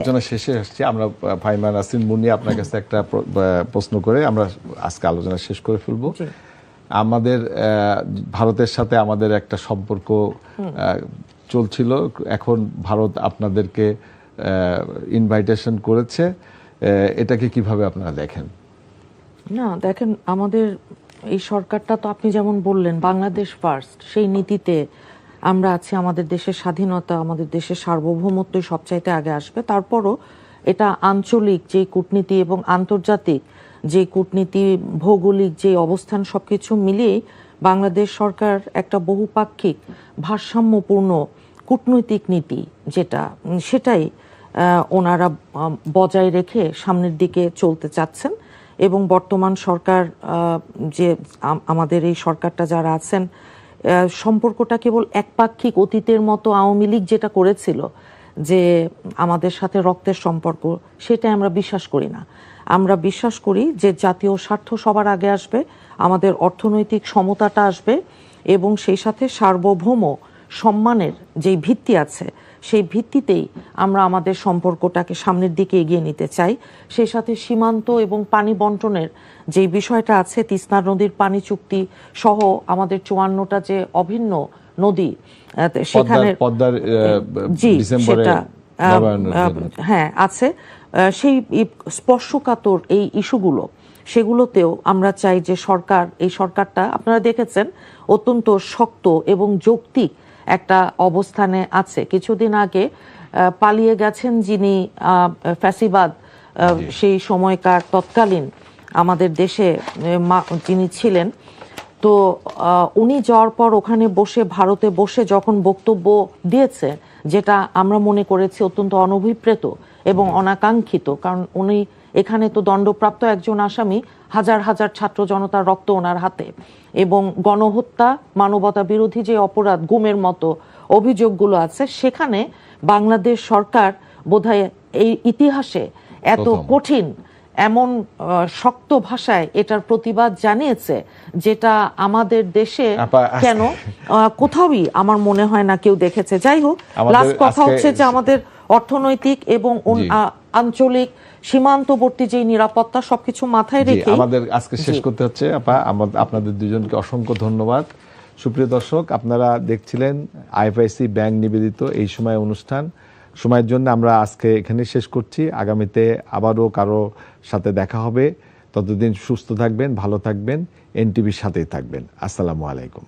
আলোচনা শেষে আসছে আমরা ফাহিমা নাসরিন মুন্নি আপনার কাছে একটা প্রশ্ন করে আমরা আজকে আলোচনা শেষ করে ফেলবো। আমাদের ভারতের সাথে আমাদের একটা সম্পর্ক চলছিল, এখন ভারত আপনাদেরকে ইনভাইটেশন করেছে, এটাকে কিভাবে আপনারা দেখেন? না দেখেন, আমাদের এই সরকারটা তো আপনি যেমন বললেন বাংলাদেশ ফার্স্ট, সেই নীতিতে আমরা আছি। আমাদের দেশের স্বাধীনতা, আমাদের দেশের সার্বভৌমত্বই সবচাইতে আগে আসবে। তারপরও এটা আঞ্চলিক যে কূটনীতি এবং আন্তর্জাতিক যে কূটনীতি, ভৌগোলিক যে অবস্থান, সবকিছু মিলিয়ে বাংলাদেশ সরকার একটা বহুপাক্ষিক ভারসাম্যপূর্ণ কূটনৈতিক নীতি যেটা, সেটাই ওনারা বজায় রেখে সামনের দিকে চলতে চাচ্ছেন। এবং বর্তমান সরকার, যে আমাদের এই সরকারটা যারা আছেন, সম্পর্কটা কেবল একপাক্ষিক অতীতের মতো আওয়ামী লীগ যেটা করেছিল যে আমাদের সাথে রক্তের সম্পর্ক, সেটা আমরা বিশ্বাস করি না। আমরা বিশ্বাস করি যে জাতীয় স্বার্থ সবার আগে আসবে, আমাদের অর্থনৈতিক সমতাটা আসবে এবং সেই সাথে সার্বভৌম সম্মানের যেই ভিত্তি আছে সেই ভিত্তিতেই আমরা আমাদের সম্পর্কটাকে সামনের দিকে এগিয়ে নিতে চাই। সেই সাথে সীমান্ত এবং পানি বন্টনের যে বিষয়টা আছে, তিস্তা নদীর পানি চুক্তি সহ আমাদের 54টা যে অভিন্ন নদী, সেখানে সেটা হ্যাঁ আছে, সেই স্পর্শকাতর এই ইস্যুগুলো, সেগুলোতেও আমরা চাই যে সরকার, এই সরকারটা আপনারা দেখেছেন অত্যন্ত শক্ত এবং যৌক্তিক একটা অবস্থানে আছে। কিছুদিন আগে পালিয়ে গেছেন যিনি ফ্যাসিবাদ, সেই সময়কার তৎকালীন আমাদের দেশে যিনি ছিলেন, তো উনি যাওয়ার পর ওখানে বসে, ভারতে বসে যখন বক্তব্য দিয়েছে, যেটা আমরা মনে করেছি অত্যন্ত অনভিপ্রেত এবং অনাকাঙ্ক্ষিত, কারণ উনি এখানে তো দণ্ডপ্রাপ্ত একজন আসামি, হাজার হাজার ছাত্র জনতার রক্ত ওনার হাতে, এবং গণহত্যা, মানবতা বিরোধী যে অপরাধ, গুমের মতো অভিযোগগুলো আছে, সেখানে বাংলাদেশ সরকার বোধহয় এই ইতিহাসে এত কঠিন, এমন শক্ত ভাষায় এটার প্রতিবাদ জানিয়েছে, যেটা আমাদের দেশে কেন কোথাওই আমার মনে হয় না কেউ দেখেছে। যাই হোক, লাস্ট কথা হচ্ছে যে আমাদের অর্থনৈতিক এবং আঞ্চলিক সীমান্তবর্তী যে নিরাপত্তা, সবকিছু মাথায় রেখে আমাদের আজকে শেষ করতে হচ্ছে। আপনাদের দুজনকে অসংখ্য ধন্যবাদ। সুপ্রিয় দর্শক, আপনারা দেখছিলেন আইএফআইসি ব্যাংক নিবেদিত এই সময় অনুষ্ঠান। সময়ের জন্য আমরা আজকে এখানে শেষ করছি। আগামীতে আবারও কারো সাথে দেখা হবে। ততদিন সুস্থ থাকবেন, ভালো থাকবেন, এনটিভির সাথেই থাকবেন। আসসালামু আলাইকুম।